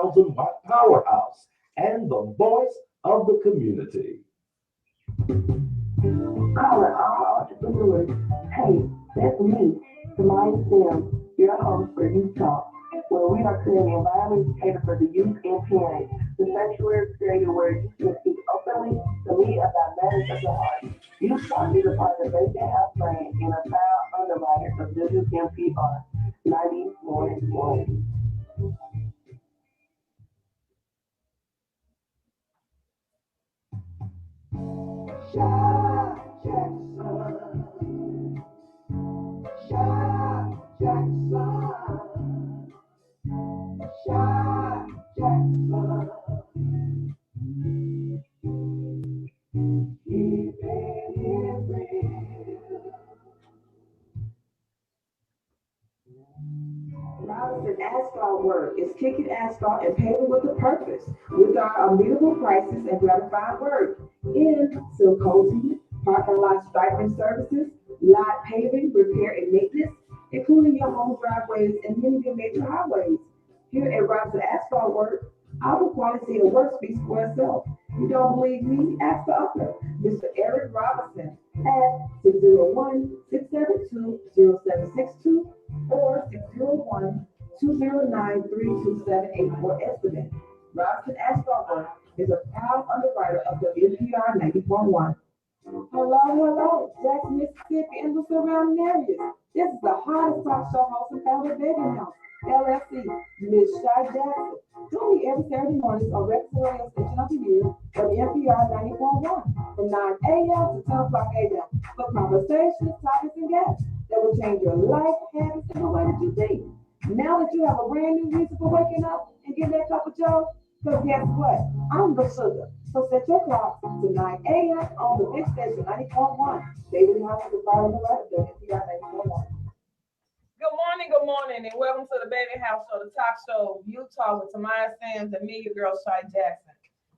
Watt powerhouse and the voice of the community. Calling all entrepreneurs. Hey, that's me, Samaya Sims, your host for Youth Talk, where we are creating environments catered for the youth and parents. The sanctuary is created where you can speak openly to me about matters of the heart. Youth Talk is a part of the Vacant House brand and a proud underwriter of WMPR 90.1. Shy Jackson, Shy Jackson, Shy Jackson, keeping it real. Robinson Asphalt Work is kicking asphalt and paving with a purpose. With our unbeatable prices and gratifying work in silk coating, parking lot striping services, lot paving, repair and maintenance, including your home driveways and many of your major highways. Here at Robinson Asphalt Work, our quality of work speaks for itself. You don't believe me? Ask the owner, Mr. Eric Robinson, at 601-672-0762 or 601-209-32784 estimate. Robinson Asphalt Work is a proud underwriter of WPR 90.1. Hello, Jackson, Mississippi, and the surrounding areas. This is the hottest talk show host in the Babvein House, LLC, Miss Shy Jackson. Join me every Saturday morning on Record Radio Station of the Year, WMPR 90.1, from 9 a.m. to 10 o'clock a.m. for conversations, topics, and guests that will change your life, habits, and the way that you think. Now that you have a brand new reason for waking up and getting that cup of joe, because guess what? I'm the sugar. So set your clock to 9 a.m. on the big station 90.1. David House is the bottom of the right, WMPR 90.1. Good morning, and welcome to the Baby House Show, the talk show, Utah with Tamaya Sims and me, your girl, Shy Jackson.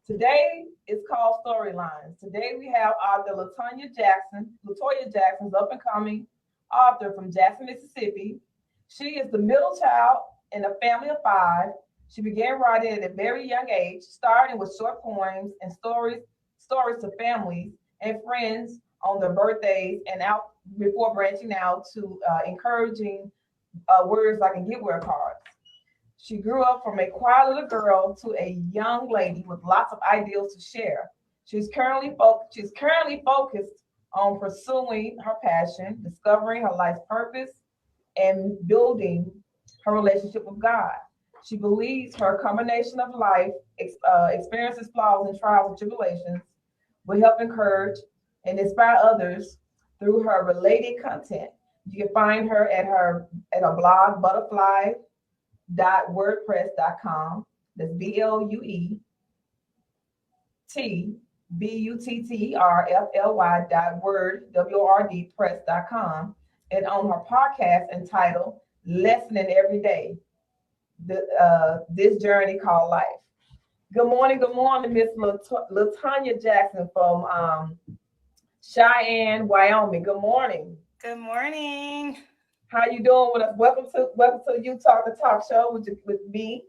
Today is called Storylines. Today we have author Latoya Jackson's up-and-coming author from Jackson, Mississippi. She is the middle child in a family of 5. She began writing at a very young age, starting with short poems and stories to families and friends on their birthdays and out before branching out to encouraging words like get well cards. She grew up from a quiet little girl to a young lady with lots of ideals to share. She's currently focused on pursuing her passion, discovering her life's purpose, and building her relationship with God. She believes her combination of life experiences, flaws, and trials and tribulations will help encourage and inspire others through her related content. You can find her at her blog, butterfly.wordpress.com. That's BLUETBUTTERFLY.word press.com, and on her podcast entitled Lesson in Every Day, this journey called life. Good morning, Miss Latoya Jackson from Cheyenne, Wyoming. Good morning. Good morning. How you doing with us? Welcome to Utah, the talk show with me,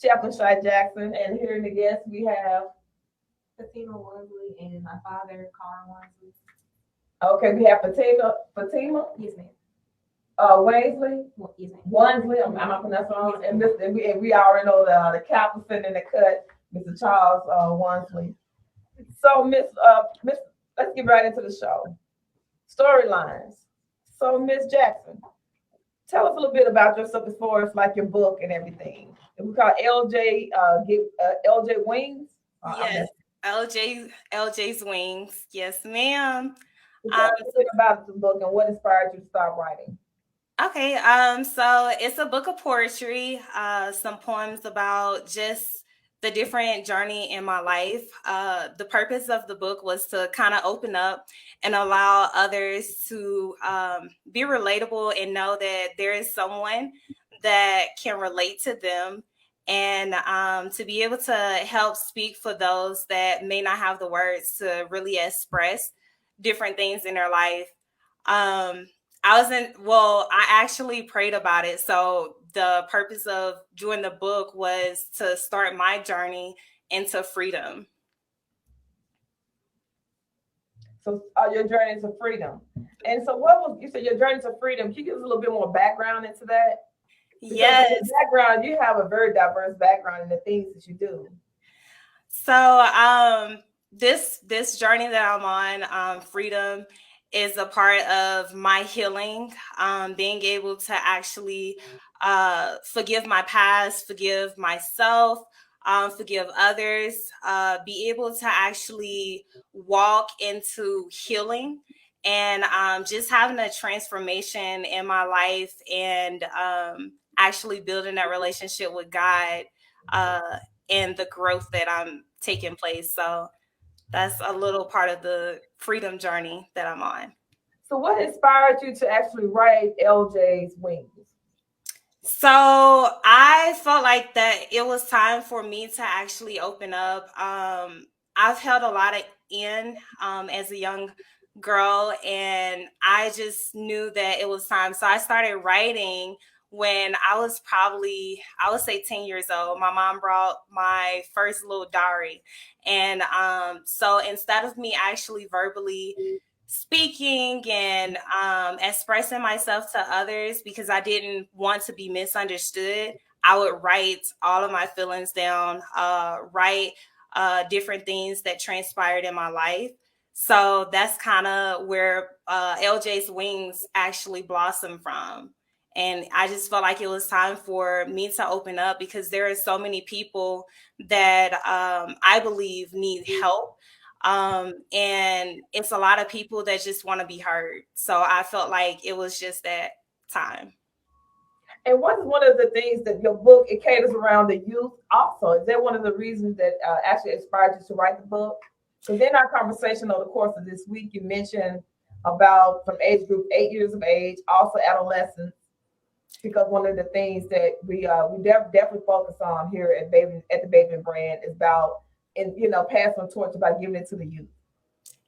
Chaplain Shy Jackson, and here in the guests we have Fatima Wansley and my father, Carl Wansley. Okay, we have Fatima. Yes, ma'am. Wansley. Yes, ma'am. Wansley. I'm not pronouncing wrong. And we already know the captain in the cut, Mr. Charles Wansley. So Miss, let's get right into the show. Storylines. So Miss Jackson, tell us a little bit about yourself as far as like your book and everything. We call LJ Wings. Yes, LJs Wings. Yes, ma'am. Tell us a bit about the book and what inspired you to start writing. Okay, so it's a book of poetry, some poems about just the different journey in my life. The purpose of the book was to kind of open up and allow others to be relatable and know that there is someone that can relate to them, and to be able to help speak for those that may not have the words to really express different things in their life. I actually prayed about it. So the purpose of doing the book was to start my journey into freedom. So your journey to freedom. And so what was, you said your journey to freedom, can you give us a little bit more background into that? Because Yes. in your background, you have a very diverse background in the things that you do. So this journey that I'm on, freedom, is a part of my healing, being able to actually forgive my past, forgive myself, forgive others, be able to actually walk into healing, and just having a transformation in my life, and actually building that relationship with God, and the growth that I'm taking place. So that's a little part of the freedom journey that I'm on. So what inspired you to actually write LJ's Wings? So I felt like that it was time for me to actually open up. I've held a lot of in as a young girl, and I just knew that it was time. So I started writing when I was probably, I would say 10 years old. My mom brought my first little diary. And so instead of me actually verbally speaking and expressing myself to others, because I didn't want to be misunderstood, I would write all of my feelings down, write different things that transpired in my life. So that's kind of where LJ's Wings actually blossomed from. And I just felt like it was time for me to open up, because there are so many people that I believe need help. And it's a lot of people that just want to be heard. So I felt like it was just that time. And what's one of the things that your book, it caters around the youth also? Is that one of the reasons that actually inspired you to write the book? Because in our conversation over the course of this week, you mentioned about from age group 8 years of age, also adolescents, because one of the things that we definitely focus on here at the Babvein brand is about, and passing the torch, about giving it to the youth.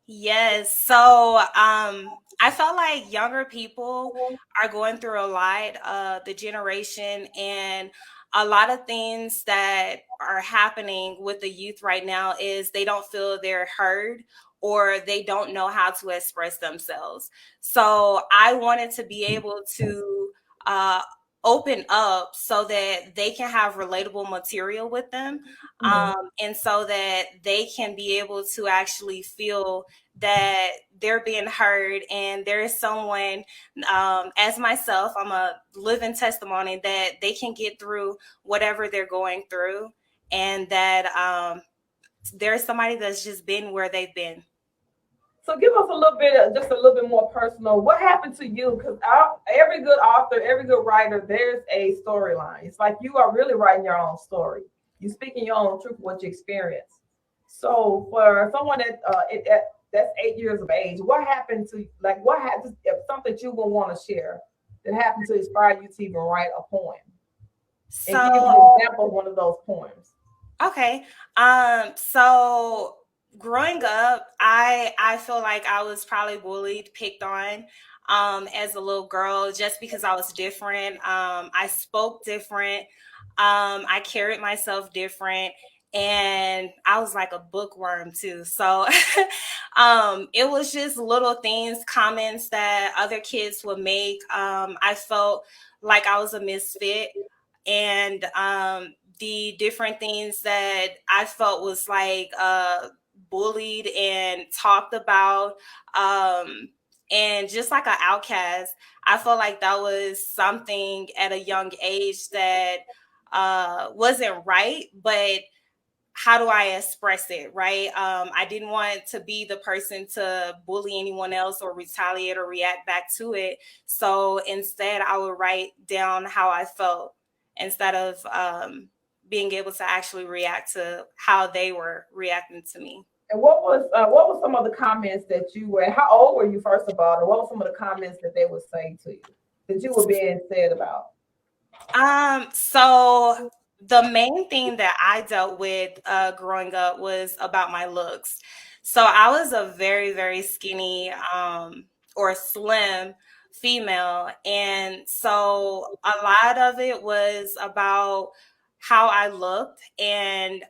Yes. So I felt like younger people are going through a lot, the generation, and a lot of things that are happening with the youth right now is they don't feel they're heard, or they don't know how to express themselves. So I wanted to be able to uh, open up so that they can have relatable material with them, and so that they can be able to actually feel that they're being heard, and there is someone, as myself, I'm a living testimony that they can get through whatever they're going through, and that there's somebody that's just been where they've been. So give us a little bit, just a little bit more personal. What happened to you? Because every good author, every good writer, there's a storyline. It's like you are really writing your own story. You speaking your own truth, what you experience. So for someone that's 8 years of age, what happened to, like, what happened, if something you would want to share that happened to inspire you to even write a poem? And give an example of one of those poems. Okay. So growing up, I feel like I was probably bullied, picked on, as a little girl, just because I was different. I spoke different. I carried myself different. And I was like a bookworm too. So it was just little things, comments that other kids would make. I felt like I was a misfit. And the different things that I felt was like bullied and talked about, and just like an outcast. I felt like that was something at a young age that wasn't right, but how do I express it, right? I didn't want to be the person to bully anyone else or retaliate or react back to it. So instead, I would write down how I felt instead of being able to actually react to how they were reacting to me. And what was some of the comments that you were? How old were you, first of all? And what were some of the comments that they would say to you that you were being said about? So the main thing that I dealt with growing up was about my looks. So I was a very, very skinny or slim female. And so a lot of it was about how I looked, and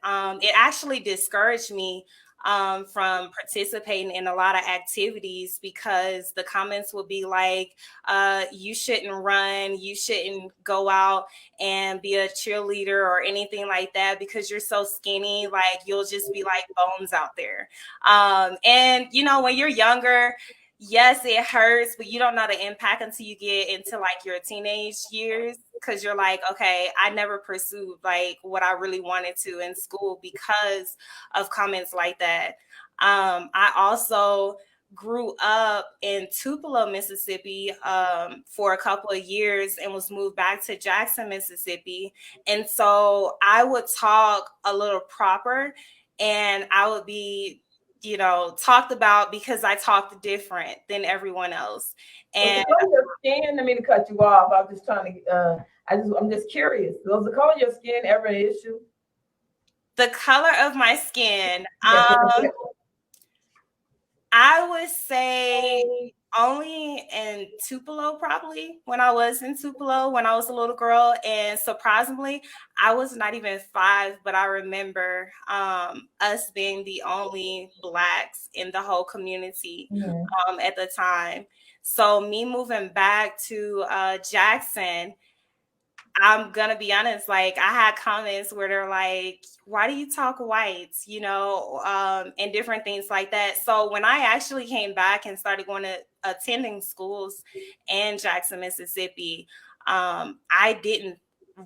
it actually discouraged me from participating in a lot of activities because the comments would be like, you shouldn't run, you shouldn't go out and be a cheerleader or anything like that because you're so skinny, like you'll just be like bones out there. And you know, when you're younger, yes, it hurts, but you don't know the impact until you get into like your teenage years, because you're like, okay, I never pursued like what I really wanted to in school because of comments like that. I also grew up in Tupelo, Mississippi, for a couple of years and was moved back to Jackson, Mississippi. And so I would talk a little proper, and I would be, you know, talked about because I talked different than everyone else. And Was the color of your skin, I mean to cut you off, I'm just trying to, I'm just curious. Was the color of your skin ever an issue? the color of my skin, Yes. I would say only in Tupelo, probably when I was in Tupelo, when I was a little girl. And surprisingly, I was not even 5, but I remember us being the only Blacks in the whole community at the time. So me moving back to Jackson, I'm gonna be honest, like I had comments where they're like, why do you talk whites, you know, and different things like that. So when I actually came back and started going to attending schools in Jackson, Mississippi, I didn't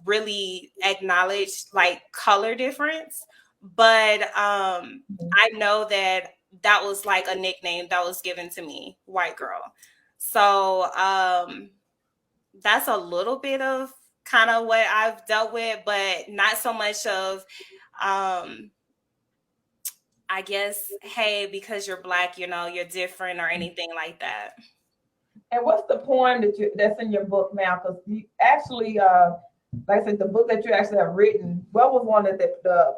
really acknowledge like color difference, but I know that that was like a nickname that was given to me, white girl. So that's a little bit of kind of what I've dealt with, but not so much of, I guess, hey, because you're Black, you know, you're different or anything like that. And what's the poem that's in your book now? Because you actually, like I said, the book that you actually have written, what was one of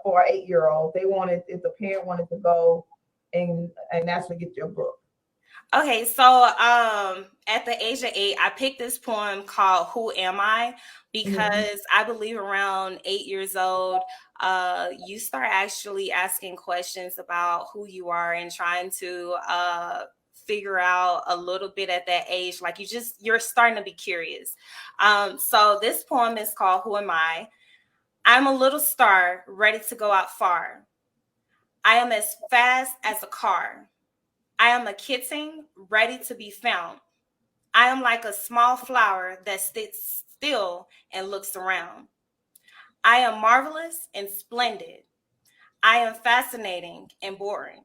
for an 8-year-old? They wanted, if the parent wanted to go and actually get your book. Okay, so at the age of 8, I picked this poem called "Who Am I?" because I believe around 8 years old, you start actually asking questions about who you are and trying to figure out a little bit at that age. Like you're starting to be curious. So this poem is called "Who Am I?" I'm a little star ready to go out far. I am as fast as a car. I am a kitten ready to be found. I am like a small flower that sits still and looks around. I am marvelous and splendid. I am fascinating and boring.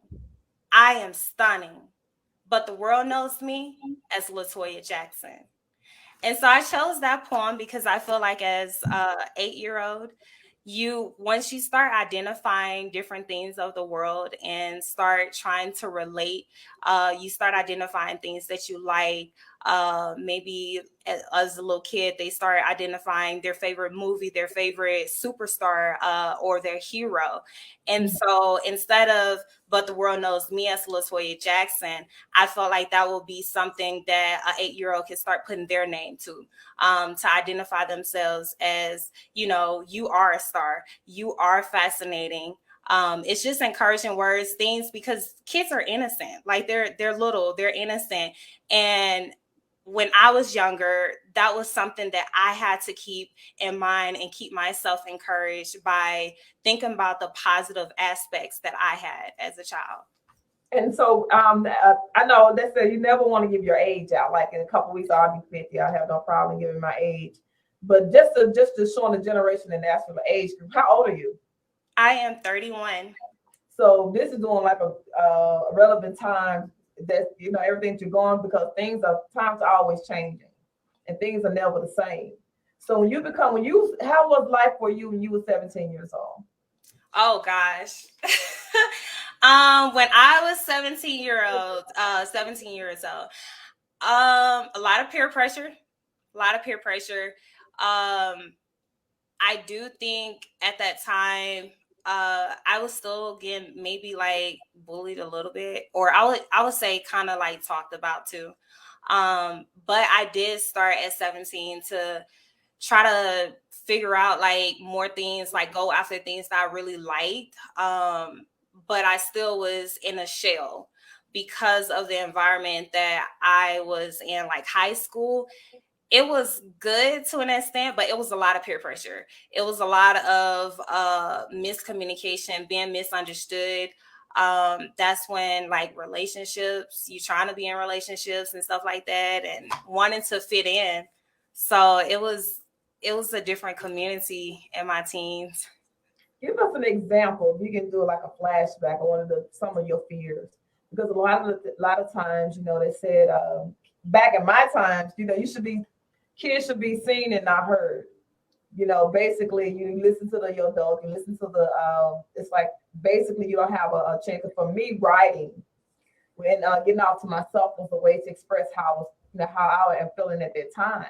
I am stunning, but the world knows me as LaToya Jackson. And so I chose that poem because I feel like as a 8-year-old, once you start identifying different things of the world and start trying to relate, you start identifying things that you like. Maybe as a little kid, they start identifying their favorite movie, their favorite superstar, or their hero. And so instead of "But the world knows me" as LaToya Jackson, I felt like that would be something that an 8-year-old can start putting their name to identify themselves as, you know, you are a star, you are fascinating. It's just encouraging words, things, because kids are innocent, like they're little, they're innocent. And when I was younger, that was something that I had to keep in mind and keep myself encouraged by thinking about the positive aspects that I had as a child. And so I know they said you never want to give your age out. Like in a couple weeks, I'll be 50. I have no problem giving my age. But just to show the generation and ask for the age group, how old are you? I am 31. So this is doing like a relevant time that, you know, everything you're going, because times are always changing and things are never the same. So how was life for you when you were 17 years old? Oh gosh. When I was 17 years old, a lot of peer pressure, I do think at that time, I was still getting maybe like bullied a little bit, or I would say kind of like talked about too. But I did start at 17 to try to figure out like more things, like go after things that I really liked. But I still was in a shell because of the environment that I was in, like high school. It was good to an extent, but it was a lot of peer pressure. It was a lot of miscommunication, being misunderstood. That's when like relationships, you trying to be in relationships and stuff like that, and wanting to fit in. So it was a different community in my teens. Give us an example. If you can do like a flashback of some of your fears, because a lot of times, they said back in my times, kids should be seen and not heard. Basically, you listen to your adult, you listen to it's like basically you don't have a chance. For me, writing and getting off to myself was a way to express how I am feeling at that time,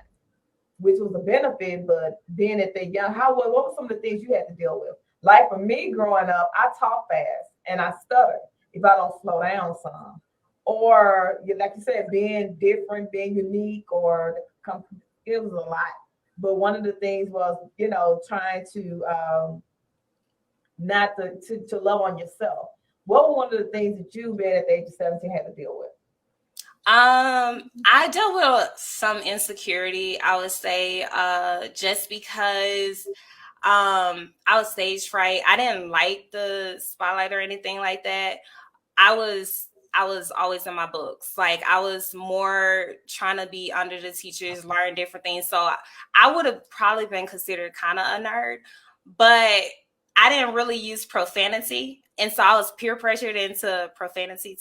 which was a benefit. But then at that young, what were some of the things you had to deal with? Like for me growing up, I talk fast and I stutter if I don't slow down some. Or like you said, being different, being unique, it was a lot. But one of the things was, trying to not to love on yourself. What were one of the things that you, being at the age of 17, had to deal with? I dealt with some insecurity, I would say, just because I was stage fright. I didn't like the spotlight or anything like that. I was always in my books. Like I was more trying to be under the teachers, learn different things. So I would have probably been considered kind of a nerd, but I didn't really use profanity. And so I was peer pressured into profanity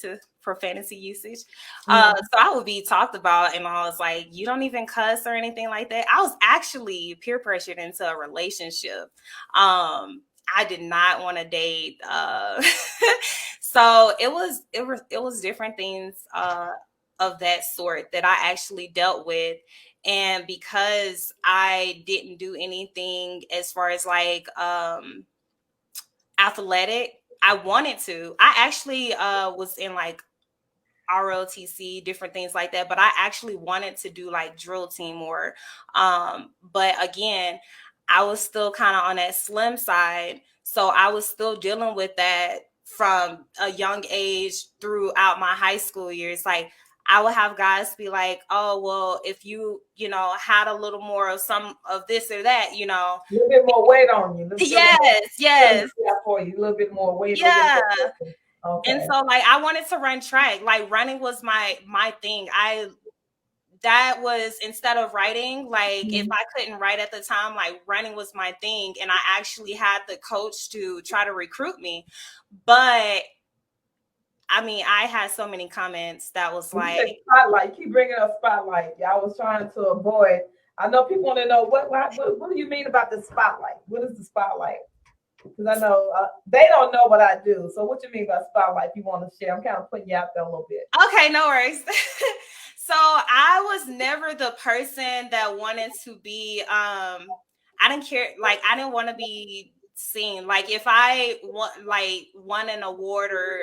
usage. So I would be talked about and I was like, you don't even cuss or anything like that. I was actually peer pressured into a relationship. I did not want to date. So it was different things of that sort that I actually dealt with. And because I didn't do anything as far as like athletic, I wanted to. I actually was in like ROTC, different things like that. But I actually wanted to do like drill team or, but again, I was still kind of on that slim side. So I was still dealing with that from a young age throughout my high school years. Like I would have guys be like, oh, well, if had a little more of some of this or that, A little bit more weight on you. Yes. For you, a little bit more weight. Yeah. Okay. And so like I wanted to run track. Like running was my thing. That was, instead of writing, like if I couldn't write at the time, like running was my thing. And I actually had the coach to try to recruit me. But I mean, I had so many comments that was like, spotlight. Keep bringing up spotlight. Yeah, I was trying to avoid. I know people want to know what do you mean about the spotlight? What is the spotlight? Because I know they don't know what I do. So what you mean by spotlight? If you want to share, I'm kind of putting you out there a little bit. Okay, no worries. So I was never the person that wanted to be. I didn't care. Like I didn't want to be seen. Like if I won an award or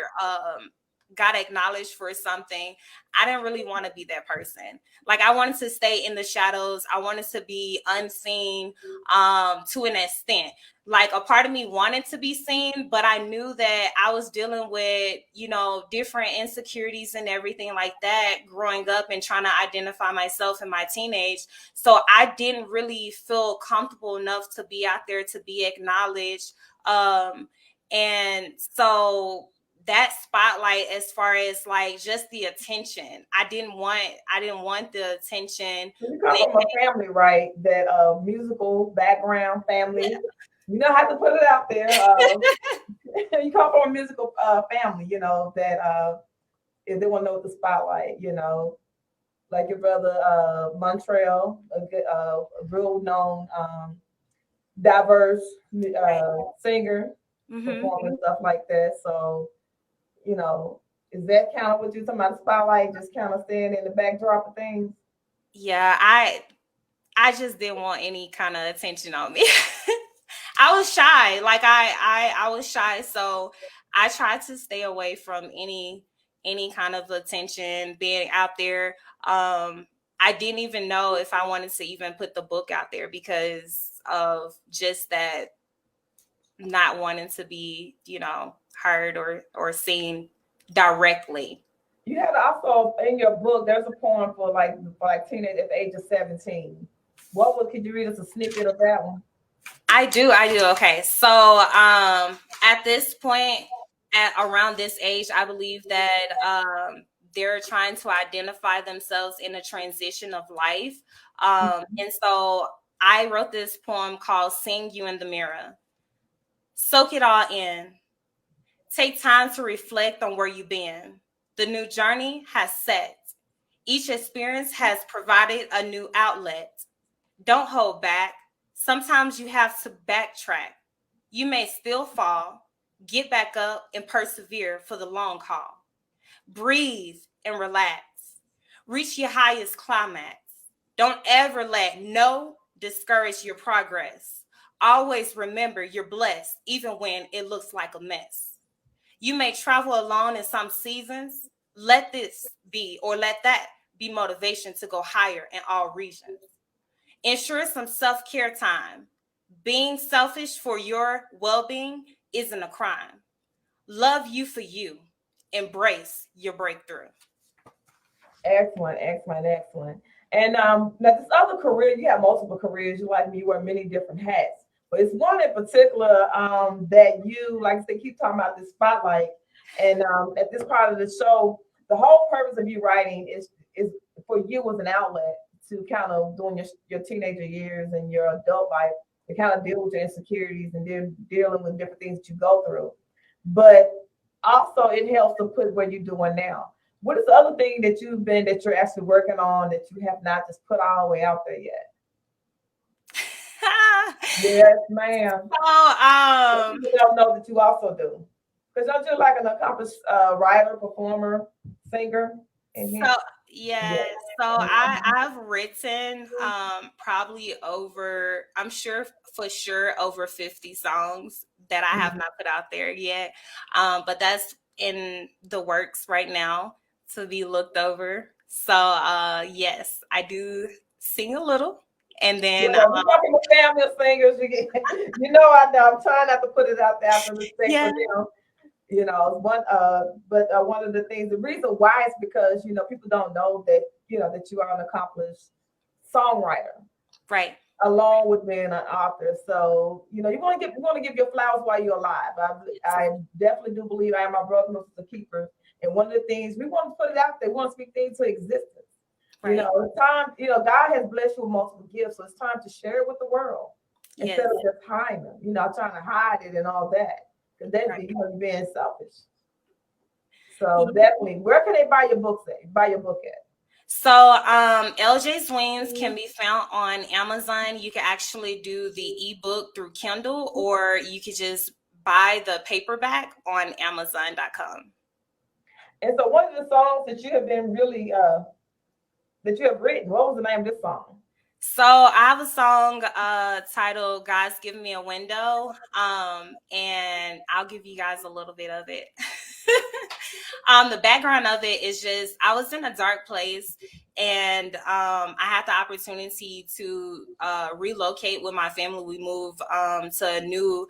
got acknowledged for something, I didn't really want to be that person. Like I wanted to stay in the shadows. I wanted to be unseen to an extent. Like a part of me wanted to be seen, but I knew that I was dealing with, different insecurities and everything like that growing up and trying to identify myself in my teenage. So I didn't really feel comfortable enough to be out there to be acknowledged. And so that spotlight, as far as like just the attention, I didn't want the attention. You come from a family, right? That musical background family. You have to put it out there. You come from a musical family, that if they want to know the spotlight, like your brother Montreal, a real known diverse singer, performer, stuff like that. So, is that kind of what you're talking about? The spotlight, just kind of staying in the backdrop of things? Yeah, I just didn't want any kind of attention on me. I was shy. Like I was shy. So I tried to stay away from any any kind of attention being out there. I didn't even know if I wanted to even put the book out there because of just that not wanting to be, heard or seen directly. You had also in your book, there's a poem for like teenage at the age of 17. Could you read us a snippet of that one? I do. Okay. So at this point, at around this age, I believe that they're trying to identify themselves in a transition of life. And so I wrote this poem called Seeing You in the Mirror. Soak it all in. Take time to reflect on where you've been. The new journey has set. Each experience has provided a new outlet. Don't hold back. Sometimes you have to backtrack. You may still fall. Get back up and persevere for the long haul. Breathe and relax. Reach your highest climax. Don't ever let no discourage your progress. Always remember you're blessed, even when it looks like a mess. You may travel alone in some seasons. Let that be motivation to go higher in all regions. Ensure some self-care time. Being selfish for your well-being isn't a crime. Love you for you. Embrace your breakthrough. Excellent, excellent, excellent. And now this other career, you have multiple careers. You like me, you wear many different hats. But it's one in particular that you, like I said, keep talking about this spotlight. And at this part of the show, the whole purpose of you writing is for you as an outlet to kind of during your teenager years and your adult life to kind of deal with your insecurities and dealing with different things that you go through. But also it helps to put what you're doing now. What is the other thing that you're actually working on that you have not just put all the way out there yet? Yes, ma'am. Oh, People don't know that you also do. Because don't you like an accomplished writer, performer, singer? So yeah, so I've written probably over, I'm sure for sure over 50 songs that I have not put out there yet. But that's in the works right now to be looked over. So yes, I do sing a little. And then we're talking to family of singers. I know I'm trying not to put it out there after respect for them. One of the things, the reason why is because people don't know that that you are an accomplished songwriter, right, along with being an author. So you want to give your flowers while you're alive. I definitely do believe I am my brother is a keeper, and one of the things we want to put it out there, we want to speak things to existence. Right. It's time. God has blessed you with multiple gifts, so it's time to share it with the world instead of just hiding them. Trying to hide it and all that. Because that's being selfish. So definitely, where can they buy your book at? So LJs Wings can be found on Amazon. You can actually do the ebook through Kindle, or you could just buy the paperback on Amazon.com. And so one of the songs that you have been really that you have written, what was the name of this song? So I have a song titled God's Given Me a Window, and I'll give you guys a little bit of it. The background of it is just, I was in a dark place, and I had the opportunity to relocate with my family. We moved to a new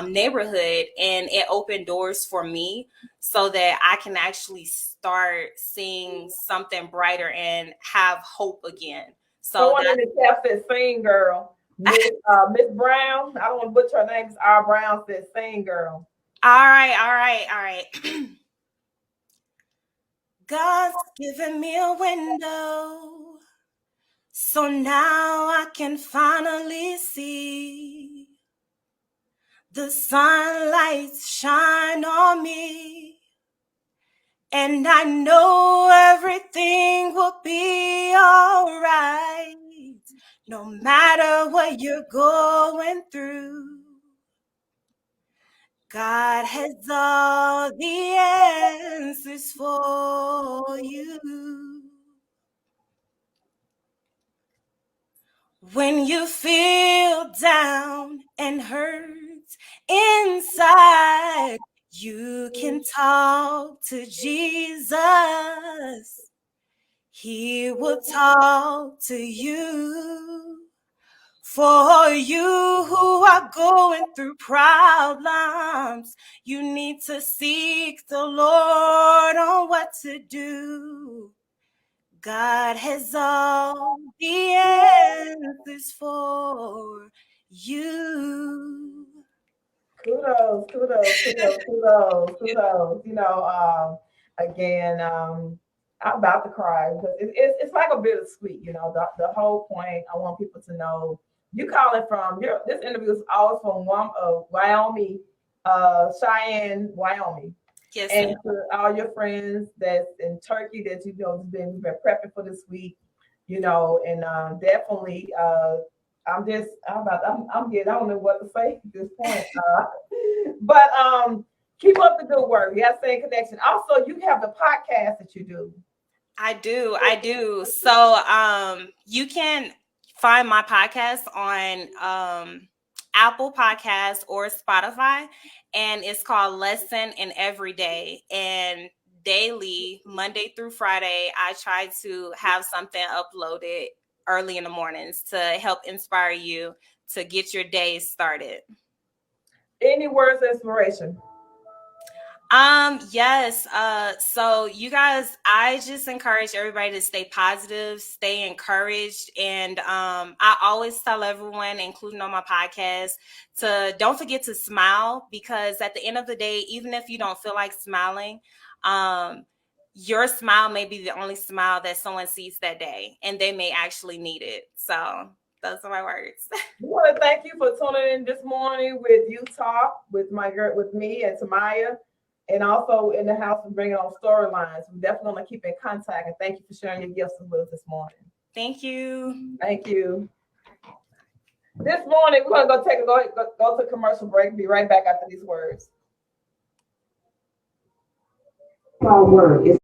neighborhood, and it opened doors for me so that I can actually start seeing something brighter and have hope again. So someone in the chat said, "Sing girl." Miss Brown, I don't want to butcher her name. R. Brown said, "Sing girl." All right. God's given me a window, so now I can finally see the sunlight shine on me, and I know everything will be all right, no matter what you're going through. God has all the answers for you. When you feel down and hurt inside, You can talk to Jesus. He will talk to you. For you who are going through problems, you need to seek the Lord on what to do. God has all the answers for you. Kudos. Again, I'm about to cry because it's like a bittersweet. The whole point. I want people to know you calling from this interview is all from Wyoming, Cheyenne, Wyoming. Yes, And to all your friends that's in Turkey that you've been prepping for this week, and definitely I'm good. I don't know what to say at this point. But keep up the good work. You have Stay Connection. Also, you have the podcast that you do. I do. So you can find my podcast on Apple Podcasts or Spotify, and it's called Lesson in Every Day. And daily, Monday through Friday, I try to have something uploaded early in the mornings to help inspire you to get your day started. Any words of inspiration? Yes. So you guys, I just encourage everybody to stay positive, stay encouraged. And I always tell everyone, including on my podcast, to don't forget to smile, because at the end of the day, even if you don't feel like smiling, your smile may be the only smile that someone sees that day, and they may actually need it. So those are my words. I want to thank you for tuning in this morning with You Talk with me and Tamaya. And also in the house and bringing on storylines. We definitely want to keep in contact. And thank you for sharing your gifts with us this morning. Thank you. Thank you. This morning, we're going to go to commercial break. Be right back after these words. Our word is